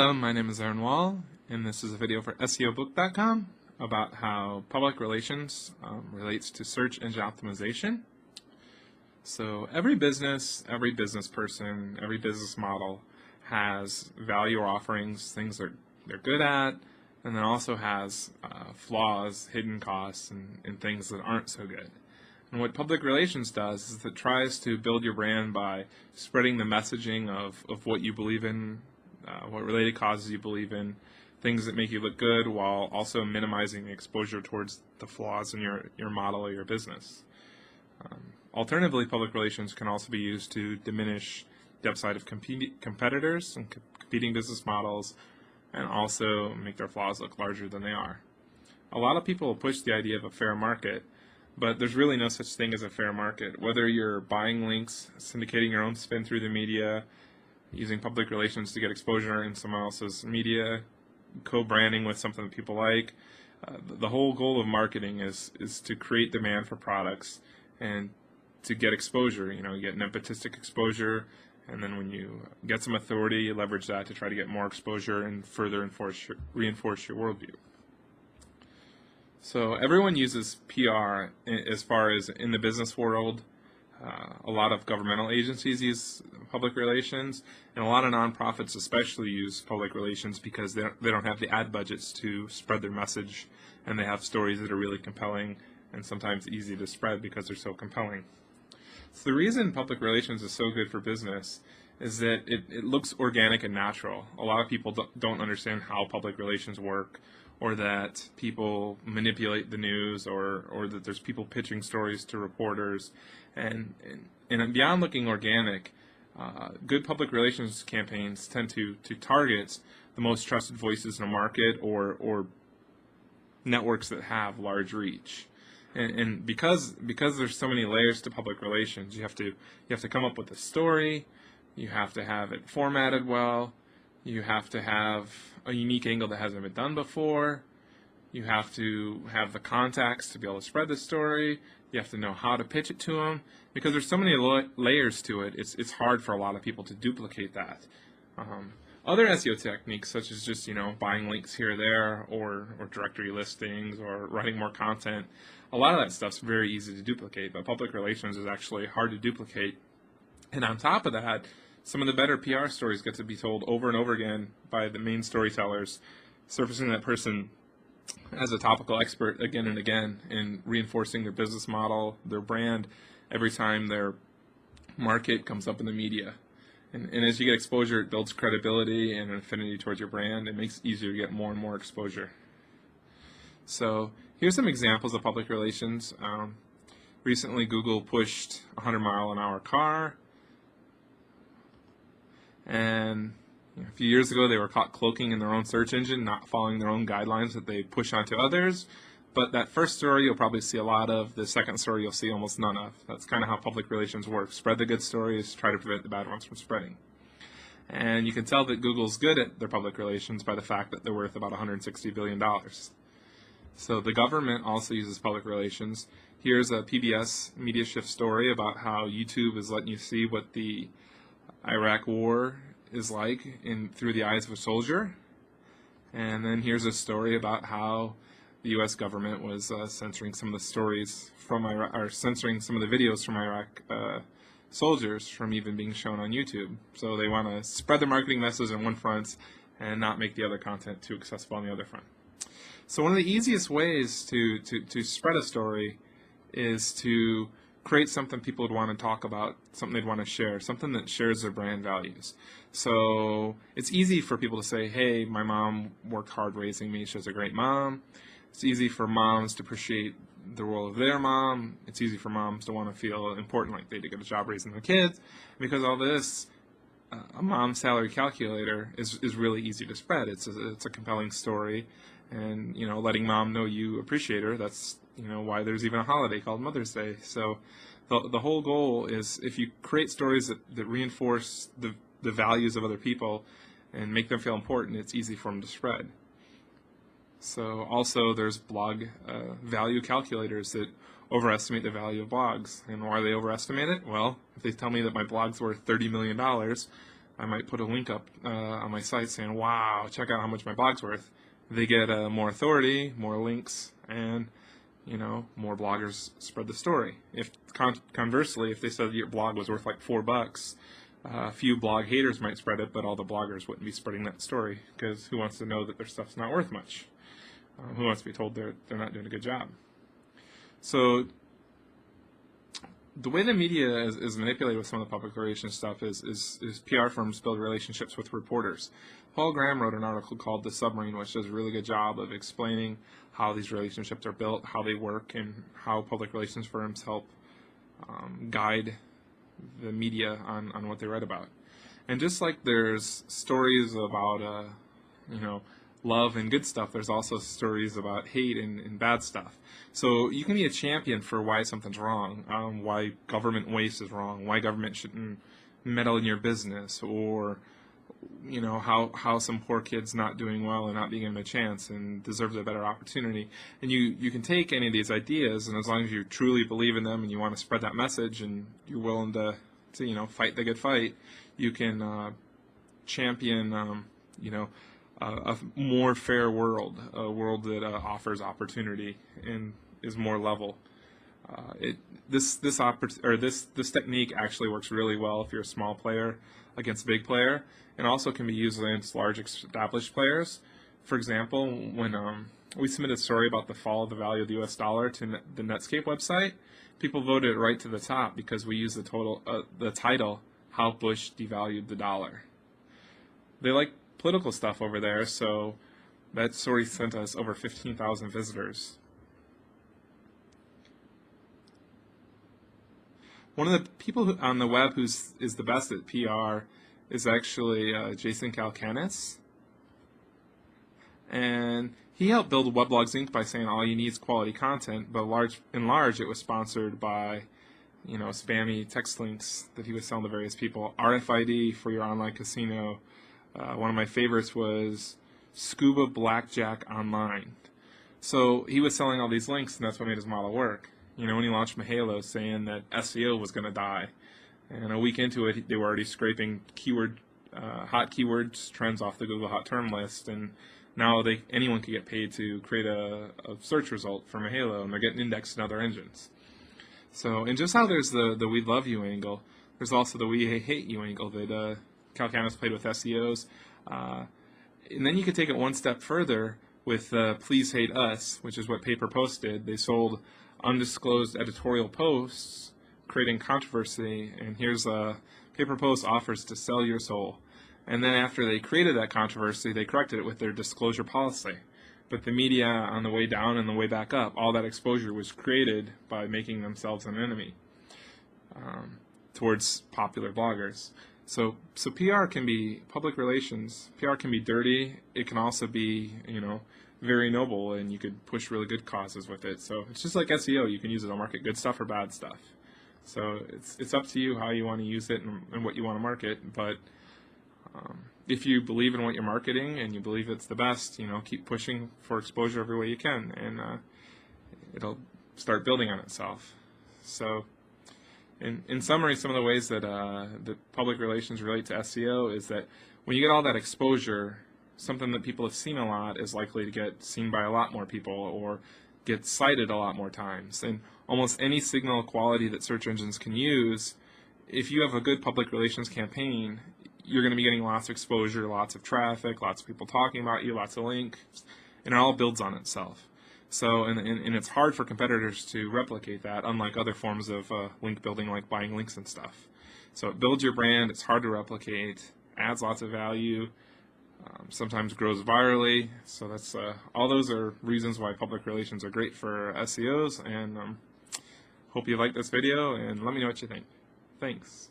My name is Aaron Wall, and this is a video for SEObook.com about how public relations relates to search engine optimization. So every business person, every business model has value or offerings, things they're good at, and then also has flaws, hidden costs, and things that aren't so good. And what public relations does is it tries to build your brand by spreading the messaging of what you believe in, what related causes you believe in, things that make you look good, while also minimizing the exposure towards the flaws in your model or your business. Alternatively, public relations can also be used to diminish the upside of competitors and competing business models, and also make their flaws look larger than they are. A lot of people push the idea of a fair market, but there's really no such thing as a fair market. Whether you're buying links, syndicating your own spin through the media, using public relations to get exposure in someone else's media, co-branding with something that people like, the whole goal of marketing is to create demand for products and to get exposure. You get nepotistic exposure, and then when you get some authority, you leverage that to try to get more exposure and further reinforce your worldview. So everyone uses PR as far as in the business world. A lot of governmental agencies use public relations, and a lot of nonprofits especially use public relations because they don't have the ad budgets to spread their message, and they have stories that are really compelling and sometimes easy to spread because they're so compelling. So the reason public relations is so good for business is that it looks organic and natural. A lot of people don't understand how public relations work, or that people manipulate the news, or that there's people pitching stories to reporters. And beyond looking organic, good public relations campaigns tend to target the most trusted voices in a market, or networks that have large reach. And because there's so many layers to public relations, you have to come up with a story, you have to have it formatted well, you have to have a unique angle that hasn't been done before, you have to have the contacts to be able to spread the story, you have to know how to pitch it to them. Because there's so many layers to it, it's hard for a lot of people to duplicate that. Other SEO techniques, such as just buying links here or there, or directory listings, or writing more content, a lot of that stuff's very easy to duplicate, but public relations is actually hard to duplicate. And on top of that, some of the better PR stories get to be told over and over again by the main storytellers, surfacing that person as a topical expert again and again, and reinforcing their business model, their brand, every time their market comes up in the media. And as you get exposure, it builds credibility and an affinity towards your brand. It makes it easier to get more and more exposure. So here's some examples of public relations. Recently, Google pushed a 100-mile-an-hour car. And a few years ago, they were caught cloaking in their own search engine, not following their own guidelines that they push onto others. But that first story you'll probably see a lot of. The second story you'll see almost none of. That's kind of how public relations works. Spread the good stories, try to prevent the bad ones from spreading. And you can tell that Google's good at their public relations by the fact that they're worth about $160 billion. So the government also uses public relations. Here's a PBS Media Shift story about how YouTube is letting you see what the Iraq war is like through the eyes of a soldier. And then here's a story about how the U.S. government was censoring some of the stories from Iraq, or censoring some of the videos from Iraq soldiers from even being shown on YouTube. So they want to spread their marketing message on one front and not make the other content too accessible on the other front. So one of the easiest ways to spread a story is to create something people would want to talk about, something they'd want to share, something that shares their brand values. So it's easy for people to say, hey, my mom worked hard raising me, she was a great mom. It's easy for moms to appreciate the role of their mom. It's easy for moms to want to feel important, like they did a good job raising their kids. Because all this, a mom's salary calculator is really easy to spread. It's a compelling story, and letting mom know you appreciate her. That's why there's even a holiday called Mother's Day. So the whole goal is, if you create stories that reinforce the values of other people and make them feel important, it's easy for them to spread. So also there's blog value calculators that overestimate the value of blogs. And why do they overestimate it? Well, if they tell me that my blog's worth $30 million, I might put a link up on my site saying, wow, check out how much my blog's worth. They get more authority, more links, and more bloggers spread the story. If conversely, if they said your blog was worth like $4, a few blog haters might spread it, but all the bloggers wouldn't be spreading that story, because who wants to know that their stuff's not worth much? Who wants to be told they're not doing a good job? So the way the media is manipulated with some of the public relations stuff is PR firms build relationships with reporters. Paul Graham wrote an article called The Submarine, which does a really good job of explaining how these relationships are built, how they work, and how public relations firms help guide the media on what they write about. And just like there's stories about love and good stuff, there's also stories about hate and bad stuff. So you can be a champion for why something's wrong, why government waste is wrong, why government shouldn't meddle in your business, or how some poor kid's not doing well and not being given a chance and deserves a better opportunity. And you can take any of these ideas, and as long as you truly believe in them and you want to spread that message and you're willing to fight the good fight, you can champion a more fair world, a world that offers opportunity and is more level. This technique actually works really well if you're a small player against a big player, and also can be used against large established players. For example, when we submitted a story about the fall of the value of the U.S. dollar to the Netscape website, people voted it right to the top because we used the title, "How Bush Devalued the Dollar." They like political stuff over there, so that story sent us over 15,000 visitors. One of the people on the web is the best at PR is actually Jason Calacanis. And he helped build Weblogs Inc. by saying all you need is quality content, but in large it was sponsored by spammy text links that he was selling to various people. RFID for your online casino. One of my favorites was Scuba Blackjack Online. So he was selling all these links, and that's what made his model work. When he launched Mahalo, saying that SEO was going to die, and a week into it, they were already scraping hot keywords trends off the Google Hot Term list, and now anyone can get paid to create a search result for Mahalo, and they're getting indexed in other engines. So, and just how there's the we love you angle, there's also the we hate you angle that Calacanis played with SEOs. And then you could take it one step further with Please Hate Us, which is what Paper Post did. They sold undisclosed editorial posts, creating controversy, and here's Paper Post offers to sell your soul. And then after they created that controversy, they corrected it with their disclosure policy. But the media, on the way down and the way back up, all that exposure was created by making themselves an enemy towards popular bloggers. So PR can be public relations. PR can be dirty. It can also be, very noble, and you could push really good causes with it. So it's just like SEO. You can use it to market good stuff or bad stuff. So it's up to you how you want to use it and what you want to market. But if you believe in what you're marketing and you believe it's the best, keep pushing for exposure every way you can, and it'll start building on itself. So in summary, some of the ways that public relations relate to SEO is that when you get all that exposure, something that people have seen a lot is likely to get seen by a lot more people or get cited a lot more times. And almost any signal quality that search engines can use, if you have a good public relations campaign, you're going to be getting lots of exposure, lots of traffic, lots of people talking about you, lots of links, and it all builds on itself. So, and it's hard for competitors to replicate that, unlike other forms of link building like buying links and stuff. So it builds your brand, it's hard to replicate, adds lots of value, sometimes grows virally. So that's all those are reasons why public relations are great for SEOs, and hope you liked this video, and let me know what you think. Thanks.